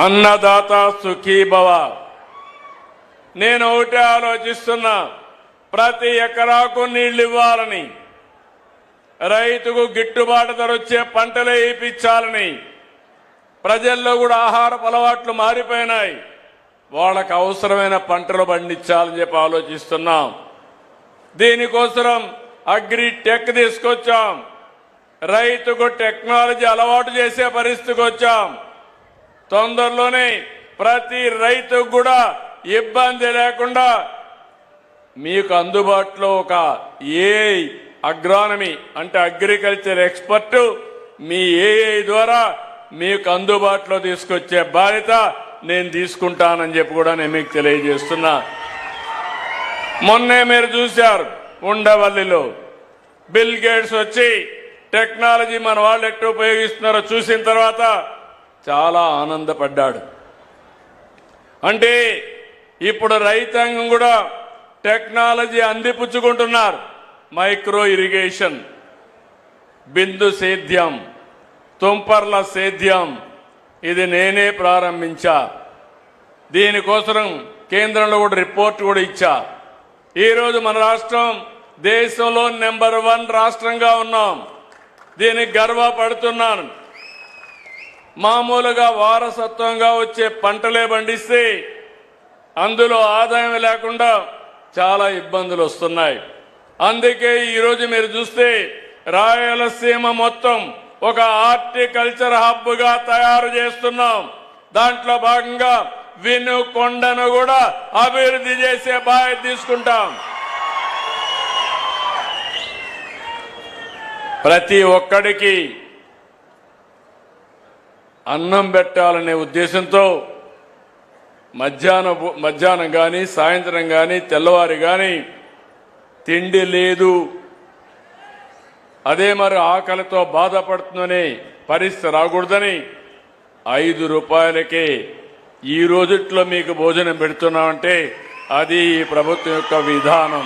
అన్నదాత సుఖీభవ. నేను ఒకటే ఆలోచిస్తున్నా, ప్రతి ఎకరాకు నీళ్లు ఇవ్వాలని, రైతుకు గిట్టుబాటు ధర వచ్చే పంటలే వేయించాలని. ప్రజల్లో కూడా ఆహారపు అలవాట్లు మారిపోయినాయి, వాళ్ళకు అవసరమైన పంటలు పండించాలని చెప్పి ఆలోచిస్తున్నాం. దీనికోసం అగ్రి టెక్ తీసుకొచ్చాం, రైతుకు టెక్నాలజీ అలవాటు చేసే పరిస్థితికి వచ్చాం. తొందరలోనే ప్రతి రైతుకు కూడా ఇబ్బంది లేకుండా మీకు అందుబాటులో ఒక ఏఐ అగ్రానమీ అంటే అగ్రికల్చర్ ఎక్స్పర్ట్ మీ ఏఐ ద్వారా మీకు అందుబాటులో తీసుకొచ్చే బాధ్యత నేను తీసుకుంటానని చెప్పి కూడా నేను మీకు తెలియజేస్తున్నా. మొన్నే మీరు చూశారు, ఉండవల్లిలో బిల్ గేట్స్ వచ్చి టెక్నాలజీ మన వాళ్ళు ఎట్లా ఉపయోగిస్తున్నారో చూసిన తర్వాత చాలా ఆనందపడ్డాడు. అంటే ఇప్పుడు రైతాంగం కూడా టెక్నాలజీ అందిపుచ్చుకుంటున్నారు. మైక్రో ఇరిగేషన్, బిందు సేద్యం, తుంపర్ల సేద్యం, ఇది నేనే ప్రారంభించా. దీనికోసం కేంద్రంలో కూడా రిపోర్ట్ కూడా ఇచ్చా. ఈరోజు మన రాష్ట్రం దేశంలో నెంబర్ 1 రాష్ట్రంగా ఉన్నాం. దీనికి గర్వపడుతున్నాను. మామూలుగా వారసత్వంగా వచ్చే పంటలే పండిస్తే అందులో ఆదాయం లేకుండా చాలా ఇబ్బందులు వస్తున్నాయి. అందుకే ఈరోజు మీరు చూస్తే రాయలసీమ మొత్తం ఒక హార్టికల్చర్ హబ్ గా తయారు చేస్తున్నాం. దాంట్లో భాగంగా వినుకొండను కూడా అభివృద్ధి చేసే బాధ్యత తీసుకుంటాం. ప్రతి ఒక్కడికి అన్నం పెట్టాలనే ఉద్దేశంతో మధ్యాహ్నం కానీ సాయంత్రం కానీ తెల్లవారి కానీ తిండి లేదు, అదే మరి ఆకలితో బాధపడుతుందనే పరిస్థితి రాకూడదని 5 రూపాయలకే ఈ రోజుట్లో మీకు భోజనం పెడుతున్నామంటే అది ఈ ప్రభుత్వం యొక్క విధానం.